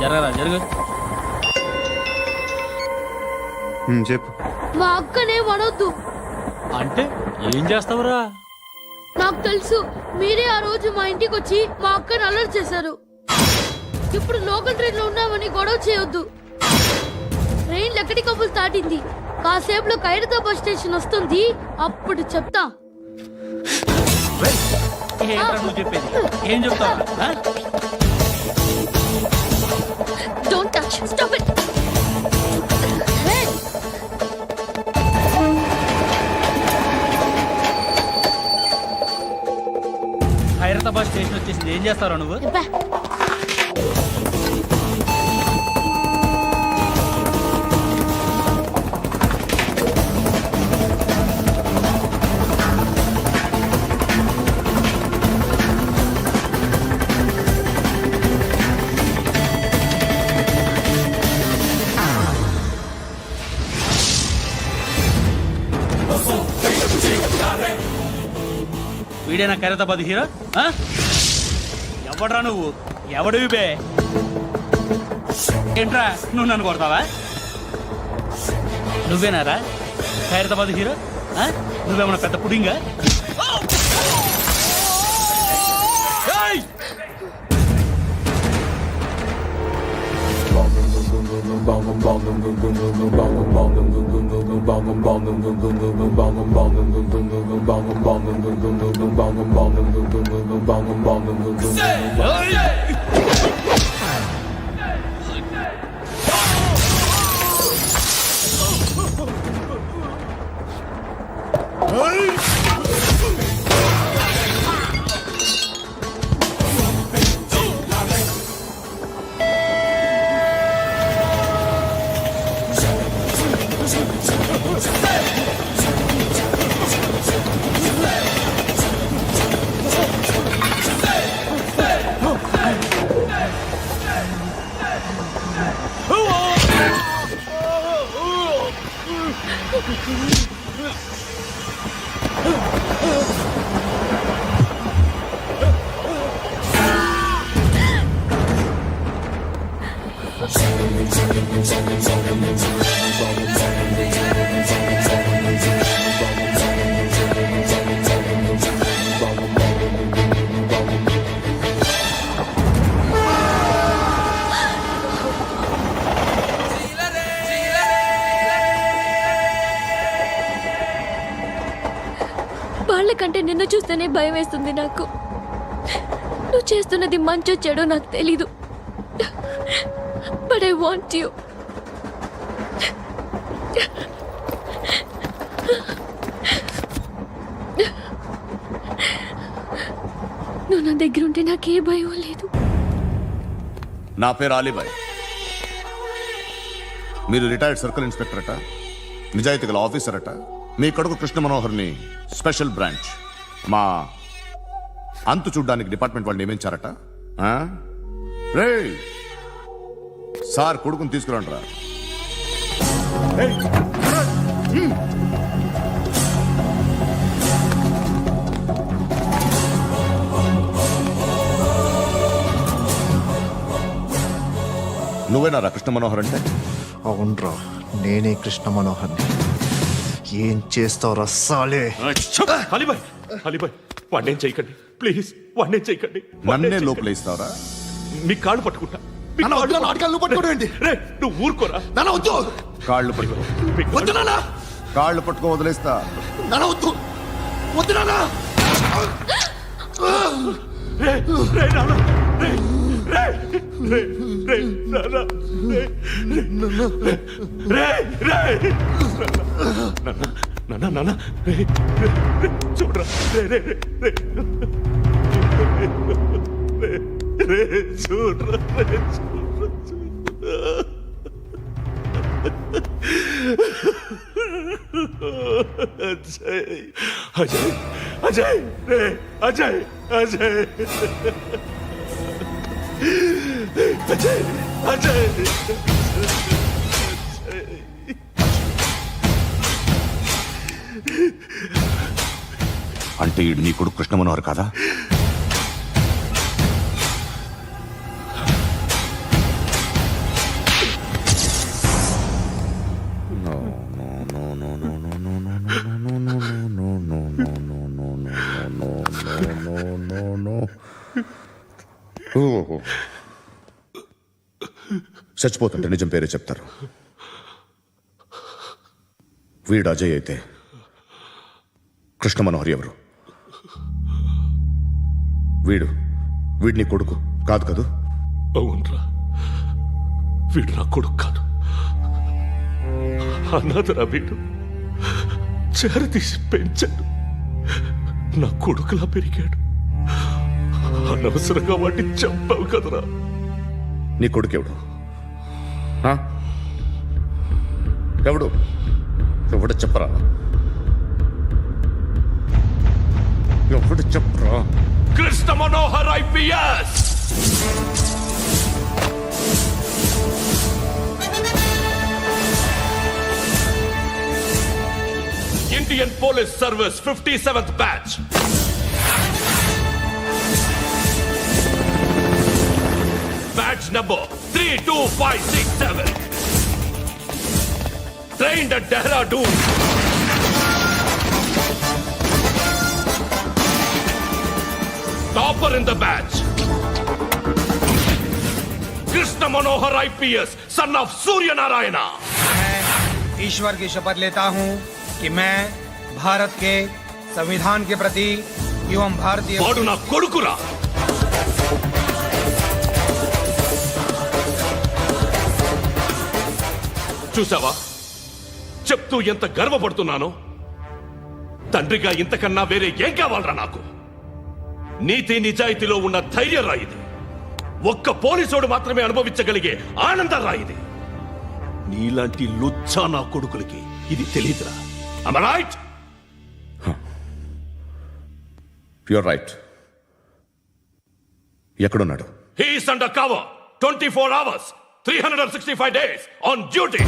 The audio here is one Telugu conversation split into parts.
జరగరా జరుగు. చెప్పు. మా అక్కనే వడొద్దు. అంటే ఏం చేస్తావురా? నాకు తెలుసు, మీరే ఆ రోజు మా ఇంటికి వచ్చి మా అక్కని అల్లరి చేశారు. ఇప్పుడు లోకల్ ట్రైన్ లో ఉన్నామని గొడవ చేయొద్దు. ట్రైన్ లక్కడి కబుల్ దాటింది. కాసేపులో ఖైరతాబాద్ స్టేషన్ వస్తుంది, అప్పుడు చెప్తా. నువ్వు చెప్పేది ఏం చెప్తావు? Don't touch. Stop it. Khairatabad station వచ్చేసింది, ఏం చేస్తారా నువ్వు? వీడేనా ఖైరతాబాద్ హీరో? ఎవడ్రా నువ్వు? ఎవడివి బే? ఏంట్రా నువ్వు నన్ను కొడతావా? నువ్వేనారా ఖైరతాబాద్ హీరో? నువ్వేమన్నా పెద్ద పుడింగా? వాళ్ళకంటే నిన్ను చూస్తేనే భయం వేస్తుంది నాకు. నువ్వు చేస్తున్నది మంచో చెడో నాకు తెలీదు, బట్ ఐ వాంట్ యు. నువ్వు నా దగ్గర ఉంటే నాకే భయం లేదు. నా పేరు అలీబాయ్. మీరు రిటైర్డ్ సర్కిల్ ఇన్స్పెక్టర్ అట, నిజాయితీ గల ఆఫీసర్ అట. మీ కొడుకు కృష్ణ మనోహర్ని స్పెషల్ బ్రాంచ్ మా అంతు చూడ్డానికి డిపార్ట్మెంట్ వాళ్ళు నియమించారట. రే సార్ కొడుకుని తీసుకురండిరా. నువ్వేనారా కృష్ణ మనోహర్ అంటే? అవునరా, నేనే కృష్ణ మనోహర్ని. ఏం చేస్తావు రస్సాలే? అలీబాయ్, అలీబాయ్ వాడినేం చేయకండి ప్లీజ్, వాడినేం చేయకండి. నన్నే లోపల ఇస్తావరా? మీ కాళ్ళు పట్టుకుంటా. నువ్వు ఊరుకోరా. కాళ్ళు పట్టుకో. కాళ్ళు పట్టుకో వదిలేస్తా. చూడరా చూడరా అజయ్ అజయ్ అజయ్ అజయ్ అజయ్ అజయ్ అజయ్ అంటే ఈడు నీ కొడుకు కృష్ణ మనోహర్ కాదా? నో చచ్చిపోతుంటే నిజం పేరే చెప్తారు. వీడు అజయ్ అయితే కృష్ణ మనోహర్ ఎవరు? వీడిని కొడుకు కాదు కదూ? అవునరా, వీడు నా కొడుకు కాదు, అనాథరా. వీడు చేరతీసి పెంచాడు, నా కొడుకులా పెరిగాడు. అనవసరంగా వాటిని చంపావు కదరా. నీ కొడుకు ఎవడు? ఎవడు చెప్పరా? ఎవడు చెప్పరా? Krishna Manohar IPS. Indian Police Service 57th batch. Batch number 32567. Trained at Dehradun. Topper in the batch. Krishna Manohar IPS, son of Surya Narayana. मैं ईश्वर की शपथ लेता हूं कि मैं भारत के संविधान के प्रति एवं भारतीय వాడు నా కొడుకురా. చూసావా, చెప్తూ ఎంత గర్వపడుతున్నానో. తండ్రిగా ఇంతకన్నా వేరే ఏం కావాలరా నాకు? నీతి నిజాయితీలో ఉన్న ధైర్యం రా ఇది. ఒక్క పోలీసోడు మాత్రమే అనుభవించగలిగే ఆనందం రా ఇది. నీలాంటి లుచ్చా నా కొడుకులకి ఇది తెలీదురా. Am I right? You're right. ఎక్కడున్నాడు? He is under cover 24 hours 365 days on duty.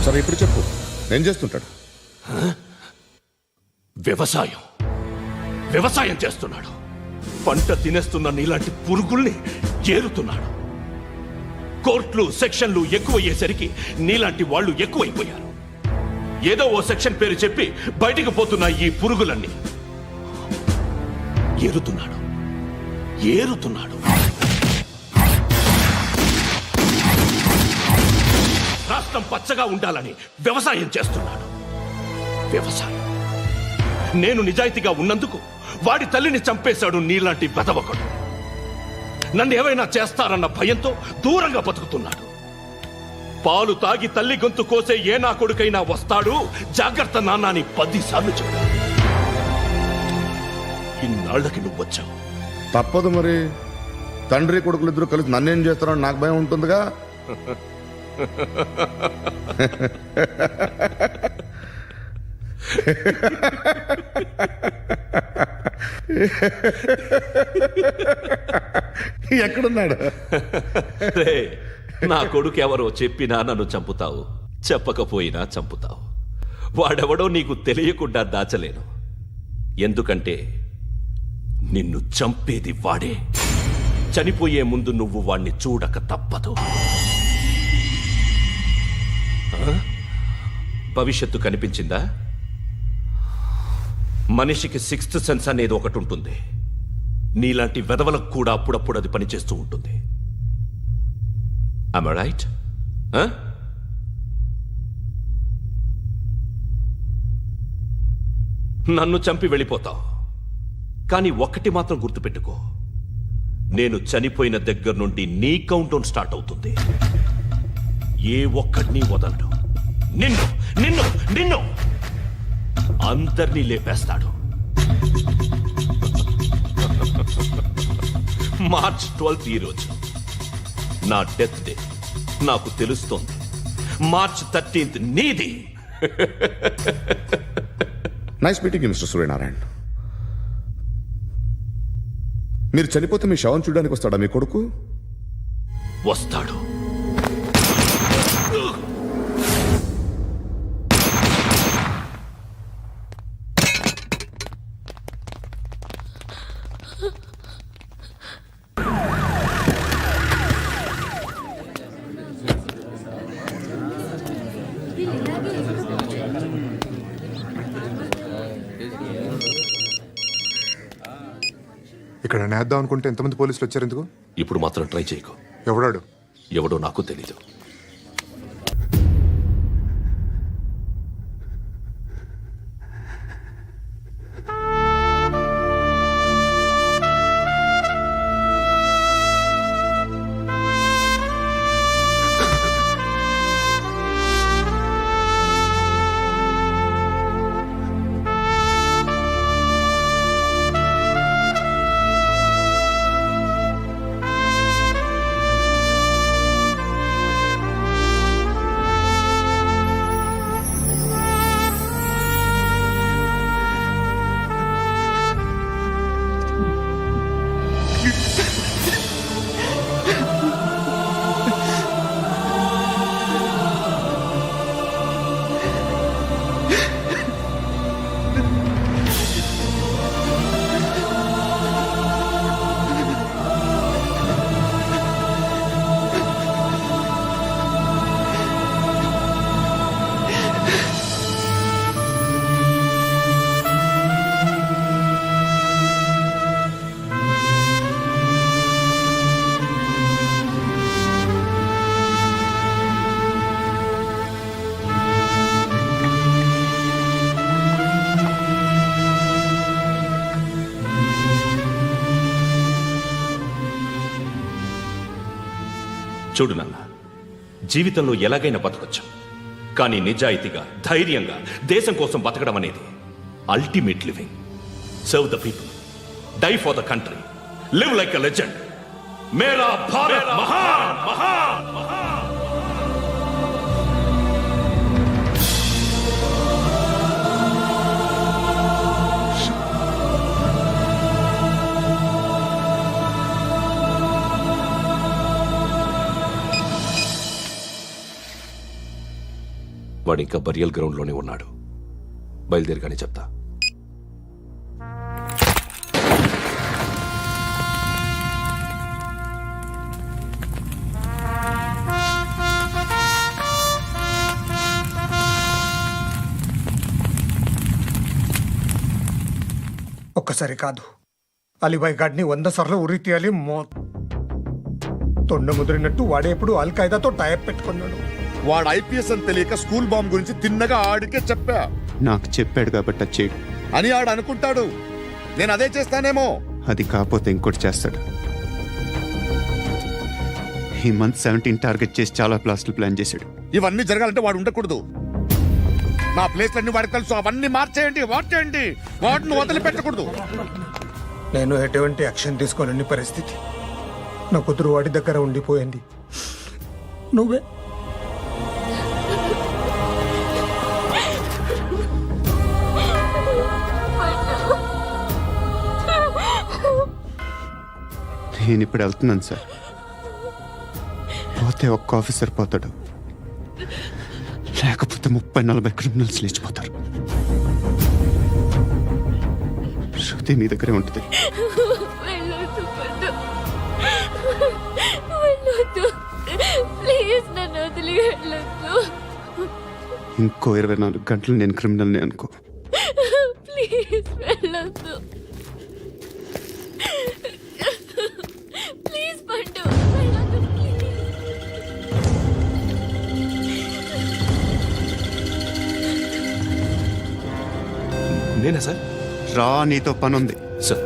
సరే ఇప్పుడు చెప్పు, ఏం చేస్తుంటాడు? వ్యవసాయం చేస్తున్నాడు. పంట తినేస్తున్న నీలాంటి పురుగుల్ని ఏరుతున్నాడు. కోర్టులు సెక్షన్లు ఎక్కువయ్యేసరికి నీలాంటి వాళ్ళు ఎక్కువైపోయారు. ఏదో ఓ సెక్షన్ పేరు చెప్పి బయటికి పోతున్న ఈ పురుగులన్నీ ఏరుతున్నాడు. రాష్ట్రం పచ్చగా ఉండాలని వ్యవసాయం చేస్తున్నాడు. నేను నిజాయితీగా ఉన్నందుకు వాడి తల్లిని చంపేశాడు నీలాంటి వెధవకుడు. నన్ను ఏమైనా చేస్తారన్న భయంతో దూరంగా బతుకుతున్నాడు. పాలు తాగి తల్లి గొంతు కోసే ఏ నా కొడుకైనా వస్తాడు. జాగ్రత్త నాన్న అని 10 సార్లు చెప్పాడు. ఇన్నాళ్ళకి నువ్వు వచ్చావు. తప్పదు మరి. తండ్రి కొడుకులు ఇద్దరు కలిసి నన్నేం చేస్తారని నాకు భయం ఉంటుందిగా. ఎక్కడున్నాడు? నా కొడుకు ఎవరో చెప్పినా నన్ను చంపుతావు, చెప్పకపోయినా చంపుతావు. వాడెవడో నీకు తెలియకుండా దాచలేను. ఎందుకంటే నిన్ను చంపేది వాడే. చనిపోయే ముందు నువ్వు వాణ్ణి చూడక తప్పదు. భవిష్యత్తు కనిపించిందా? మనిషికి 6th సెన్స్ అనేది ఒకటి ఉంటుంది. నీలాంటి వెధవలకు కూడా అప్పుడప్పుడు అది పనిచేస్తూ ఉంటుంది. Am I right? నన్ను చంపి వెళ్ళిపోతావు. కానీ ఒక్కటి మాత్రం గుర్తుపెట్టుకో, నేను చనిపోయిన దగ్గర నుండి నీ కౌంట్ డౌన్ స్టార్ట్ అవుతుంది. ఏ ఒక్కడిని వదలడు. నిన్ను అందరినీ లేపేస్తాడు. మార్చ్ 12th ఈ రోజు నా డెత్ డే. నాకు తెలుస్తోంది. మార్చ్ 13th నీది. Nice meeting mister Suryanarayana. మీరు చనిపోతే మీ శవం చూడడానికి వస్తాడా మీ కొడుకు? వస్తాడు. ఇక్కడ నేద్దాం అనుకుంటే ఎంతమంది పోలీసులు వచ్చారు ఎందుకు? ఇప్పుడు మాత్రం ట్రై చేయకు. ఎవడాడు? ఎవడో నాకు తెలీదు. చూడు నాన్న, జీవితంలో ఎలాగైనా బతకొచ్చు, కానీ నిజాయితీగా ధైర్యంగా దేశం కోసం బతకడం అనేది ultimate living. Serve the people, die for the country, live like a legend. మేరా భారత్ మహాన్ మహాన్ మహాన్. వాడు ఇంకా బరియల్ గ్రౌండ్లోనే ఉన్నాడు. బయలుదేరగానే చెప్తా. ఒక్కసారి కాదు, అలీబాయ్ గాడిని 100 సార్లు ఉరి తీయాలి. తొండ ముదిరినట్టు వాడే ఎప్పుడు అల్ ఖైదాతో టైప్ పెట్టుకున్నాడు. వాడు ఐపీఎస్ అని తెలియక స్కూల్ బాంబ్ గురించి తిన్నగా ఆడికే చెప్పా. నాకు చెప్పాడు కాబట్టి అది చేయడు అని ఆడు అనుకుంటాడు. నేను అదే చేస్తానేమో. అది కాకపోతే ఇంకోటి చేస్తాడు. ఈ మంత్ 17 టార్గెట్ చేసి చాలా ప్లాస్టులు ప్లాన్ చేశాడు. ఇవన్నీ జరగాలంటే వాడు ఉండకూడదు. నా ప్లేస్లన్నీ వాడికి తెలుసు. అవన్నీ మార్చేయండి, వాచేయండి. వాటిని వదిలిపెట్టకూడదు. నేను ఎటువంటి యాక్షన్ తీసుకోలేని పరిస్థితి. నా కూతురు వాడి దగ్గర ఉండిపోయింది. నువ్వే నేను ఇప్పుడు వెళ్తున్నాను సార్. పోతే ఒక్క ఆఫీసర్ పోతాడు, లేకపోతే 30-40 క్రిమినల్స్ లేచిపోతారు. శృతి మీ దగ్గరే ఉంటుంది. వెళ్ళొద్దు పద్దు. వెళ్ళొద్దు. ప్లీజ్ నన్ను వదిలి వెళ్ళొద్దు. ఇంకో 24 గంటలు నేను క్రిమినల్ని అనుకో. ప్లీజ్ వెళ్ళొద్దు. ప్లీజ్ పండు వెళ్ళొద్దు. నేనా సార్? రా, నీతో పనుంది. సార్,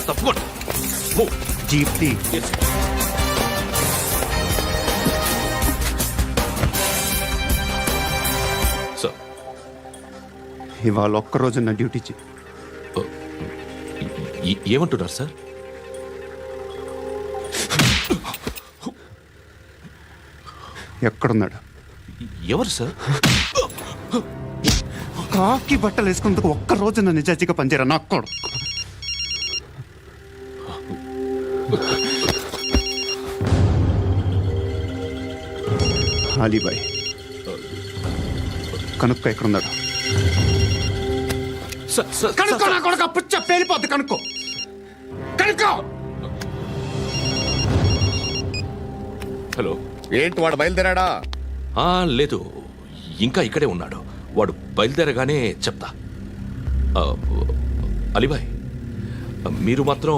తప్పకుండా. జీప్తి సార్, ఇవాళ ఒక్కరోజు నా డ్యూటీ చేయి. ఏమంటున్నారు సార్? ఎక్కడున్నాడు? ఎవరు సార్? కాకి బట్టలు వేసుకున్నందుకు ఒక్కరోజు నా నిజాజీగా పనిచేయరా నాకు కూడా. అలీబాయ్ కనుక్కో ఎక్కడున్నాడు. సార్, సార్, కనుక్కో, నా కొడుకు పుచ్చ పేలిపోద్ది. కనుక్కో. హలో. ఏంటి వాడు బయలుదేరాడా? లేదు, ఇంకా ఇక్కడే ఉన్నాడు. వాడు బయలుదేరగానే చెప్తా. అలీబాయ్, మీరు మాత్రం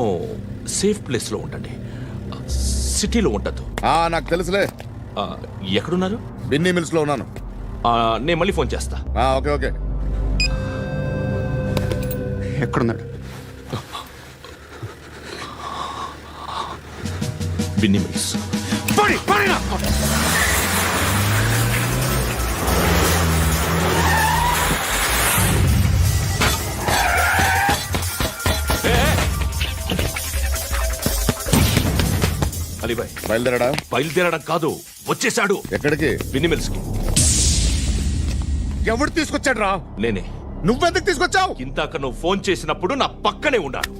సేఫ్ ప్లేస్లో ఉండండి, సిటీలో ఉండద్దు. నాకు తెలుసులే. ఎక్కడున్నారు? బిన్నీ మిల్స్ లో ఉన్నాను. నేను మళ్ళీ ఫోన్ చేస్తా. Okay okay. ఎక్కడున్నాడు? బిన్నీ మిల్స్. అలీబాయ్, బయలుదేరాడా? బయలుదేరడం కాదు, వచ్చేశాడు. ఎక్కడికి? బిన్నీ మిల్స్ కి. ఎవడు తీసుకొచ్చాడు రా? నేనే. నువ్వెందుకు తీసుకొచ్చావు? ఇందాక నువ్వు ఫోన్ చేసినప్పుడు నా పక్కనే ఉన్నాడు.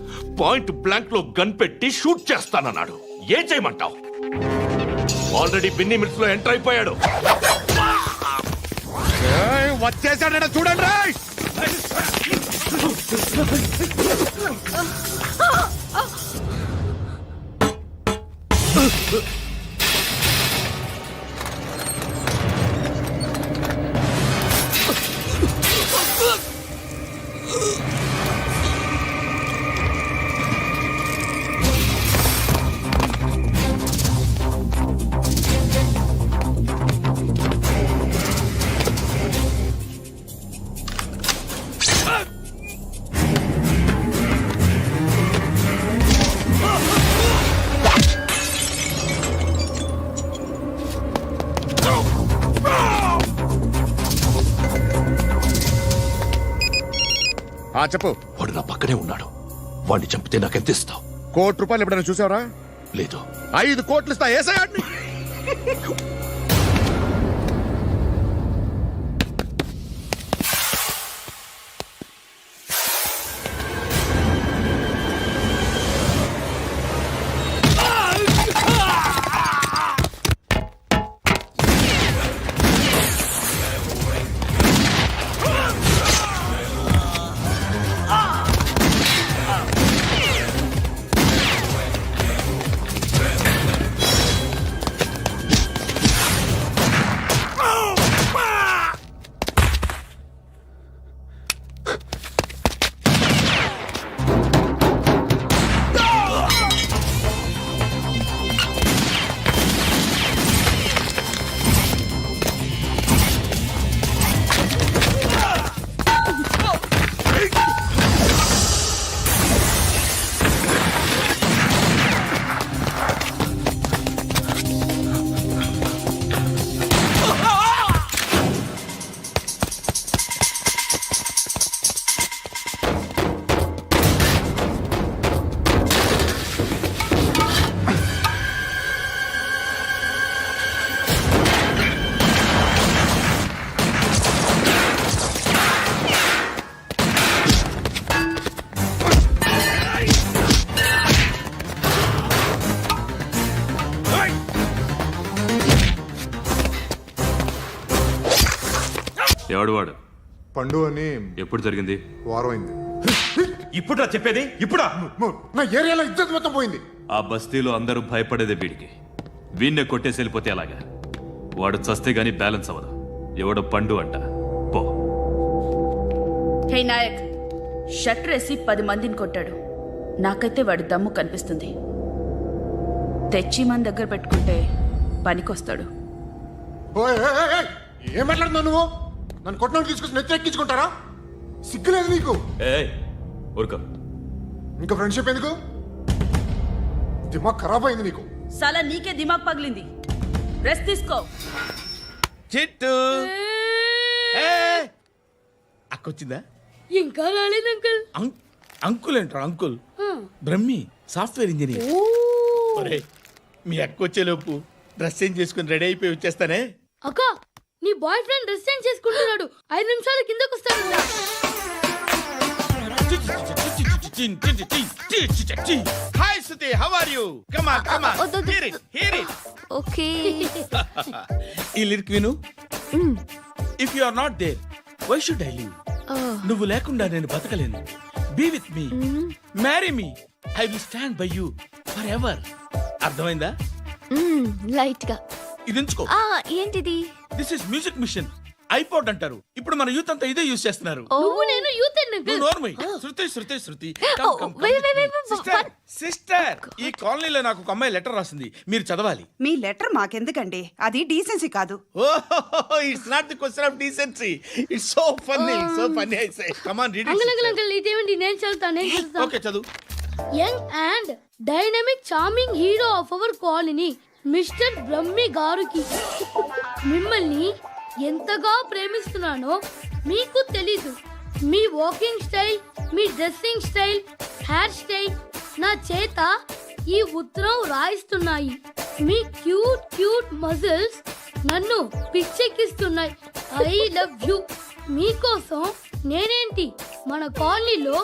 పాయింట్ బ్లాంక్ లో గన్ పెట్టి షూట్ చేస్తానన్నాడు. ఏం చేయమంటావు? ఆల్రెడీ బిన్నీ మిల్స్ లో ఎంటర్ అయిపోయాడు. వచ్చేసాడ చూడండి. చెప్పు. వాడు నా పక్కనే ఉన్నాడు. వాడిని చంపితే నాకెంత ఇస్తావు? ₹1,00,00,000 ఎప్పుడైనా చూసావరా? లేదు. 5 కోట్లు ఇస్తా. ఏసాయాడిని. ఎవడు వాడు? పండు అని. ఎప్పుడు జరిగింది? వారం అయింది. ఇప్పుడు చెప్పేది ఇప్పుడా? నా ఏరియాలో ఇజ్జత్ మొత్తం పోయింది. ఆ బస్తీలో అందరూ భయపడేదే వీడికి. వీణ్ణే కొట్టేసి వెళ్ళిపోతే అలాగా? వాడు చస్తే గానీ బ్యాలెన్స్ అవ్వదు. ఎవడో పండు అంట. పో. హే నాయక్, షట్టర్ వేసి 10 మందిని కొట్టాడు. నాకైతే వాడి దమ్ము కనిపిస్తుంది. తెచ్చి మన దగ్గర పెట్టుకుంటే పనికొస్తాడు. ఏం మాట్లాడుతున్నావు నువ్వు? నన్ను కొట్టడానికి తీసుకొచ్చి నెత్తెక్కించుకుంటారా? సిగ్గులేదు నీకు? ఊరుక. ఇంకా ఫ్రెండ్షిప్ ఎందుకు? దిమాగ్ ఖరాబ్ అయింది నీకు. సలా నీకే దిమాగ్ పగిలింది. రెస్ట్ తీసుకో. చిట్టు అక్కొచ్చిందా? ఇంకా రాలేదు అంకుల్. అంకుల్ అంటారు. Uncle Brahmi software engineer. ఒరే, మీ అక్క వచ్చేలోపు డ్రెస్ చేంజ్ చేసుకుని రెడీ అయిపోయి వచ్చేస్తానే. అక్క, నీ బాయ్ ఫ్రెండ్ డ్రెస్ చేంజ్ చేసుకుంటున్నాడు. 5 నిమిషాలు కిందకు వస్తాడు. Hi Suthi, how are you? Come on come on, hear it hear it. Okay. ఈ లిరిక్ విను. If you are not there, why should I live? నువ్వు లేకుండా నేను బతకలేను. Be with me, marry me, I will stand by you forever ఎవర్. అర్థమైందా? లైట్ గా. ఇది ఉంచుకో. ఏంటిది? This is music machine. IPod అంటారు. ఇప్పుడు మన యూత్ అంతా ఇదే యూస్ చేస్తున్నారు. నువ్వు నేను యూత్ నువ్వు నోర్మై. శృతి Oh, wait. సిస్టర్, ఈ కాలనీలో నాకు ఒక అమ్మాయి లెటర్ రాసింది, మీరు చదవాలి. మీ లెటర్ మాకెందుకండి, అది డీసెన్సీ కాదు. Oh, it's not the question of decency, it's so funny I say. Come on, read uncle ఇదేమిటి? నేను చదువుతాను. ఓకే, చదువు. Young and dynamic charming hero of our colony mister Brahmi గారికి మిమ్మల్ని ఎంతగా ప్రేమిస్తున్నానో మీకు తెలీదు. మీ వాకింగ్ స్టైల్, మీ డ్రెస్సింగ్ స్టైల్, హెయిర్ స్టైల్ నా చేత ఈ ఉత్తరం రాయిస్తున్నాయి. మీ క్యూట్ మజిల్స్ నన్ను పిచ్చెక్కిస్తున్నాయి. I love you. మీకోసం నేనేంటి, మన కాలనీలో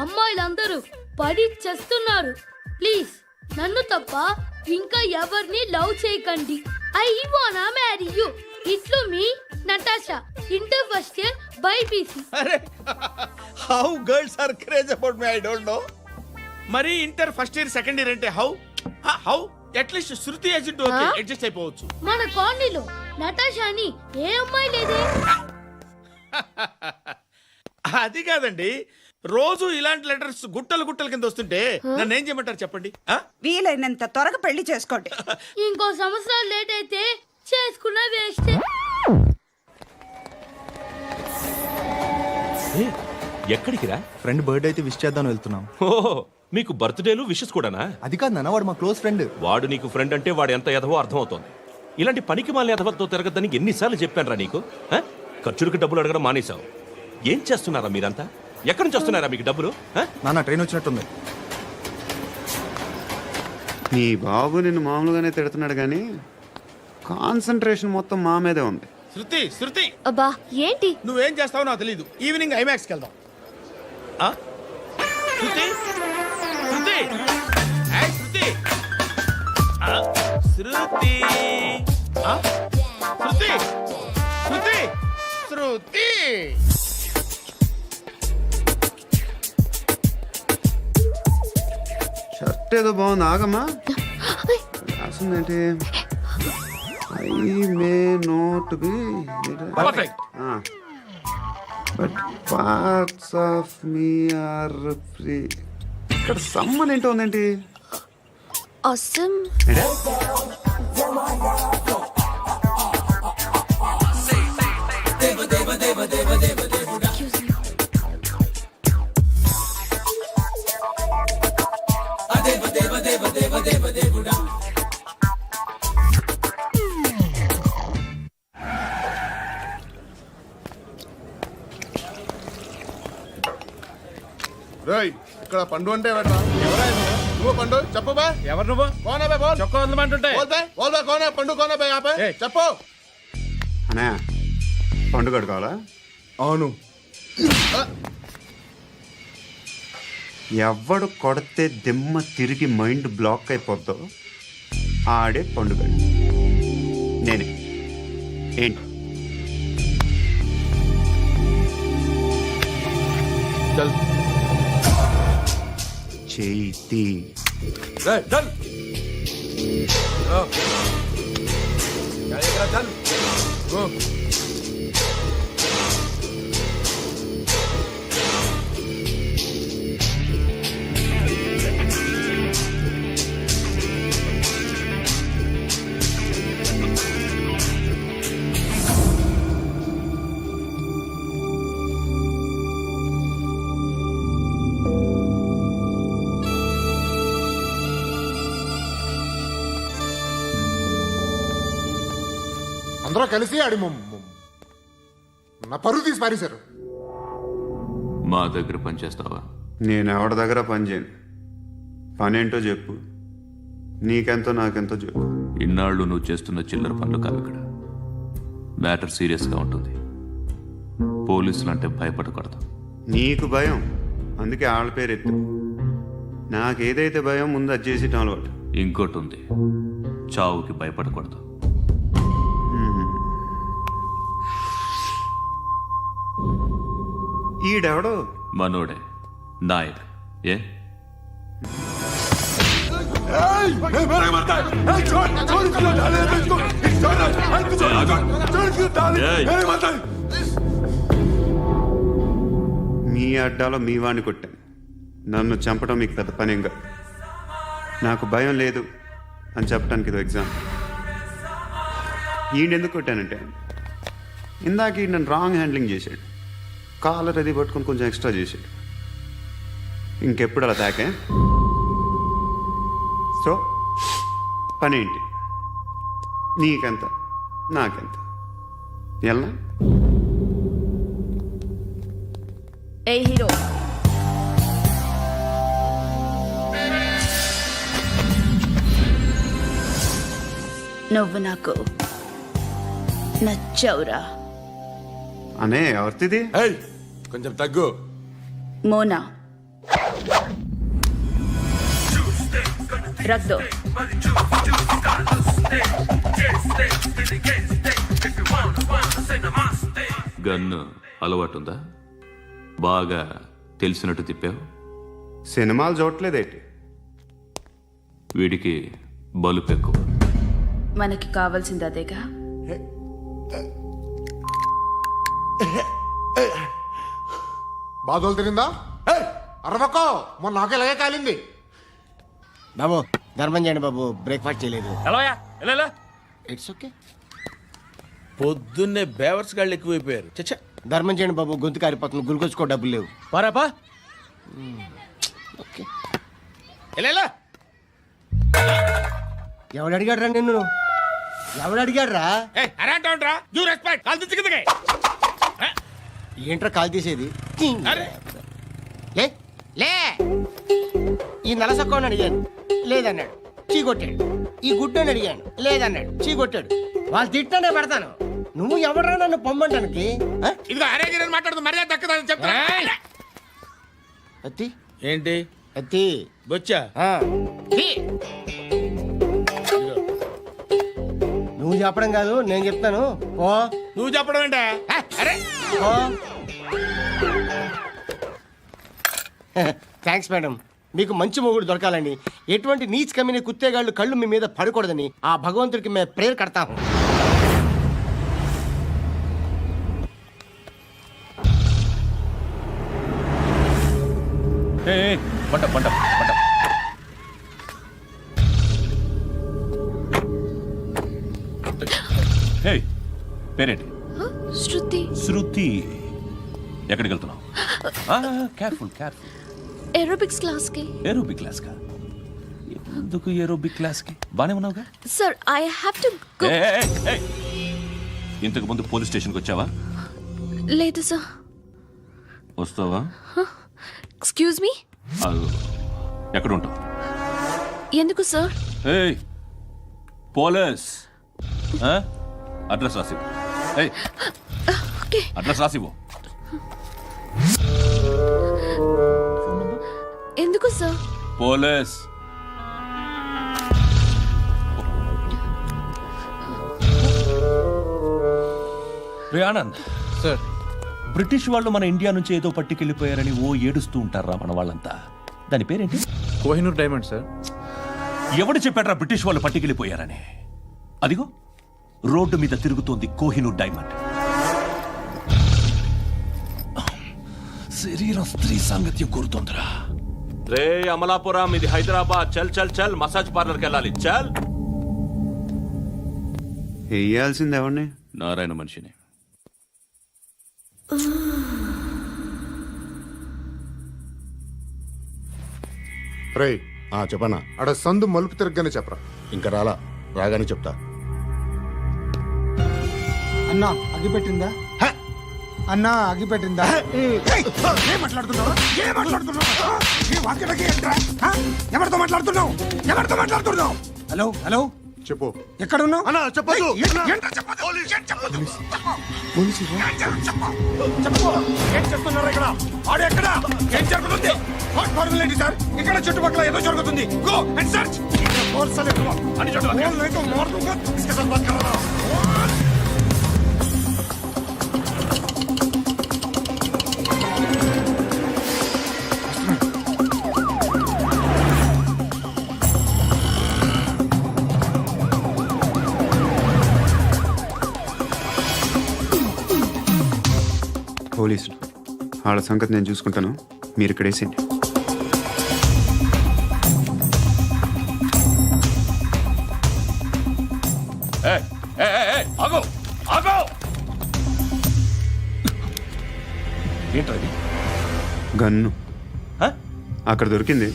అమ్మాయిలందరూ పడి చేస్తున్నారు. ప్లీజ్ నన్ను తప్ప ఇంకా ఎవరిని లవ్ చేయకండి. ఐ వానా మ్యారీ యూ. ఇట్లు మీ Natasha, inter first year BiPC. అరే, how girls are craze about me, I don't know. మరి inter first year second year అంటే how at least Shruti agent okay, adjust అయిపోవచ్చు. మన కాలనీలో నటాషా అని ఏ అమ్మాయి లేదే. అది కాదండి, రోజు ఇలాంటి లెటర్స్ గుట్టలు కింద వస్తుంటే నన్ను ఏం చేయమంటారు చెప్పండి? వీలైనంత త్వరగా పెళ్లి చేసుకోండి. ఇంకో సంవత్సరాలు లేట్ అయితే చేసుకున్న వేస్ట్. ఎక్కడికి రా? ఫ్రెండ్ బర్త్డే అయితే విష్ చేద్దాం వెళ్తున్నాం. ఓహో, మీకు బర్త్డేలు విషెస్ కూడానా? అది కాదు నాన్న, వాడు మా క్లోజ్ ఫ్రెండ్. వాడు నీకు ఫ్రెండ్ అంటే వాడు ఎంత ఎదవో అర్థమవుతోంది. ఇలాంటి పనికి మాలిన ఎదవతో తిరగద్దని ఎన్నిసార్లు చెప్పానురా నీకు? ఖర్చులకు డబ్బులు అడగడం మానేశావు. ఏం చేస్తున్నారా మీరంతా? ఎక్కడి నుంచి వస్తున్నారా మీకు డబ్బులు? నాన్న ట్రైన్ వచ్చినట్టుంది. నీ బాబు నిన్ను మామూలుగానే తిడుతున్నాడు కానీ కాన్సన్ట్రేషన్ మొత్తం మా మీదే ఉంది. శృతి, అబ్బా ఏంటి? నువ్వేం చేస్తావో నాకు తెలీదు. ఈవినింగ్ ఐమాక్స్కి వెళ్దాం. శృతి, ఏయ్ శృతి, శృతి. షర్ట్ ఏదో బాగుంది, ఆగమ్మా. రాసిందేంటి? I may not be perfect. But parts of me are free. ఇక్కడ సమ్మన్ ఏంటో ఉందేంటి? awesome. ఏంటే? రేయ్, ఇక్కడ పండు అంటే ఎవరా? నువ్వు పండు చెప్పు బా. ఎవరు నువ్వు? కోనా బే బోల్. చొక్కా వదలమంటుంటే బోల్ బే కోనా పండు కోనా బే ఆపే. చెప్పు. అనే పండుగ కావాలా? అవును. ఎవడు కొడితే దిమ్మ తిరిగి మైండ్ బ్లాక్ అయిపోద్దో ఆడే పండుగ. నేనే. ఏంటి? చేతి అందరూ కలిసి ఆడి నా పరువు తీసి పారేశారు. మా దగ్గర పనిచేస్తావా? నేను ఎవరి దగ్గర పని చేయను. పనేంటో చెప్పు. నీకెంతో నాకెంతో చెప్పు. ఇన్నాళ్ళు నువ్వు చేస్తున్న చిల్లర పనులు కావు ఇక్కడ. మ్యాటర్ సీరియస్గా ఉంటుంది. పోలీసులు అంటే భయపడకూడదు. నీకు భయం, అందుకే ఆళ్ళ పేరు ఎత్తు. నాకేదైతే భయం ముందు అది చేసేటం అలవాటు. ఇంకోటి ఉంది, చావుకి భయపడకూడదు. ఈడెవడో మనోడే నాయక్. ఏ మీ అడ్డాలో మీ వాడిని కొట్టాను. నన్ను చంపడం మీకు పెద్ద పనేం కాదు. నాకు భయం లేదు అని చెప్పడానికి ఇది ఎగ్జాంపుల్. ఈయన ఎందుకు కొట్టానంటే ఇందాక ఈయన నన్ను రాంగ్ హ్యాండ్లింగ్ చేశాడు. కాలర్ అది పట్టుకొని కొంచెం ఎక్స్ట్రా చేశాడు. ఇంకెప్పుడు అలా తాకే. సో పనేంటి? నీకెంత నాకెంత ఎలా? ఏ హీరో, నువ్వు నాకు నచ్చవురా. అనే ఎవరిది? కొంచెం తగ్గు. మోనా రక్ దో. గన్ను అలవాటుందా? బాగా తెలిసినట్టు తిప్పావు. సినిమాలు చూడట్లేదేంటి? వీడికి బలుపు ఎక్కువ. మనకి కావాల్సింది అదేగా. బాధలు తిరిందా? అరవకో, మొన్న నాకు ఇలాగే కాలింది. బాబు ధర్మం చేయండి బాబు, బ్రేక్ఫాస్ట్ చేయలేదు. It's okay. పొద్దున్నే బేవర్స్ గాళ్ళు ఎక్కువైపోయారు. చచ్చా, ధర్మం చేయండి బాబు, గొంతు కారిపోతుంది, గురికొచ్చుకో డబ్బులు లేవు. పారాపా. ఓకే. ఎలా ఎవడు అడిగాడు రా నిన్ను? ఎవడు అడిగాడు రా? ఏంట్రా కాల్ తీసేది? లే లే. ఈ నలసక్కని అడిగాను, లేదన్నాడు, చీ కొట్టాడు. ఈ గుడ్డని అడిగాను, లేదన్నాడు, చీ కొట్టాడు. వాళ్ళు తిట్టానే పెడతాను. నువ్వు ఎవడరా నన్ను పొమ్మంటానికి? ఇదిగో అరే మాట్లాడుతూ మర్యాద దక్కదని చెప్తా. అత్తి ఏంటి అత్తి బొచ్చా? నువ్వు చెప్పడం కాదు, నేను చెప్తాను. ఓ నువ్వు చెప్పడం ఏంటా? అరే ఓ థ్యాంక్స్ మేడం. మీకు మంచి మొగుడు దొరకాలని, ఎటువంటి నీచ్ కమ్మిన కుత్తేగాళ్ళు కళ్ళు మీ మీద పడకూడదని ఆ భగవంతుడికి మేము ప్రేయర్ కడతాము. పంట పంట పంట. హే, పేరేంటి? శృతి. శృతి. ఎక్కడికి వెళ్తున్నావు? Careful careful. ఏరోబిక్స్ క్లాస్ కి. ఏరోబిక్ క్లాస్ కా? ఎందుకు ఏరోబిక్ క్లాస్ కి? బానే ఉన్నావుగా? Sir I have to go. ఇంతకు ముందు పోలీస్ స్టేషన్కి వచ్చావా? లేదు సార్. వస్తావా? Excuse me. ఎక్కడ ఉంటావు? ఎందుకు సార్? పోలీస్ అడ్రస్ రాసివ్వు. ఓకే. అడ్రస్ రాసివ్వు. ఎందుకు సార్? పోలీస్. రే ఆనంద్ సార్, బ్రిటిష్ వాళ్ళు మన ఇండియా నుంచి ఏదో పట్టుకెళ్ళిపోయారని ఓ ఏడుస్తూ ఉంటారా మన వాళ్ళంతా? దాని పేరేంటి? Kohinoor diamond sir. ఎవడు చెప్పాడ్రా బ్రిటిష్ వాళ్ళు పట్టుకెళ్ళిపోయారని? అదిగో రోడ్డు మీద తిరుగుతోంది కోహినూర్ డైమండ్. శరీరం స్త్రీ సాంగత్యం కోరుతోందిరా. రే అమలాపురం, ఇది హైదరాబాద్. చల్ చల్ చల్, మసాజ్ పార్లర్కి వెళ్ళాలి. చల్. వేయాల్సింది ఎవరిని? నారాయణ మనిషిని. రే చెప్పనా? అడ సందు మలుపు తిరగగానే చెప్పరా. ఇంకా రాలా, రాగానే చెప్తా. అన్నా అగ్గి పెట్టిందా? అన్నా అగ్గి పెట్టిందా? ఏం మాట్లాడుతున్నావు? ఎవరితో మాట్లాడుతున్నావు? ఎవరితో మాట్లాడుతున్నావు? హలో హలో, చెప్పు. ఎక్కడ ఉన్నావు? అన్నా చెప్పదు. ఏం చేస్తున్నారు ఇక్కడ? ఆడు ఎక్కడ? ఏం జరుగుతుంది? వాట్ ఫార్మల్ ఏంటి సార్? ఇక్కడ చుట్టుపక్కల ఏదో జరుగుతుంది. Go and search. అని పోలీసులు. వాళ్ళ సంగతి నేను చూసుకుంటాను, మీరు ఇక్కడ వేసేయండి. ఆగో ఆగో ఏంటది? గన్ను అక్కడ దొరికింది,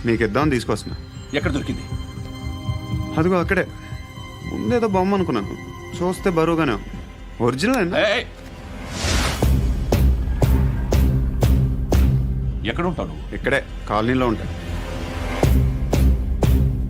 మీకు ఇద్దామని తీసుకొస్తున్నా. ఎక్కడ దొరికింది? అదిగో అక్కడే. ముందేదో బొమ్మ అనుకున్నాను, చూస్తే బరువుగానే ఉంది. ఒరిజినల్ అండి. ఎక్కడ ఉంటావు? ఇక్కడే కాలనీలో ఉంటాను.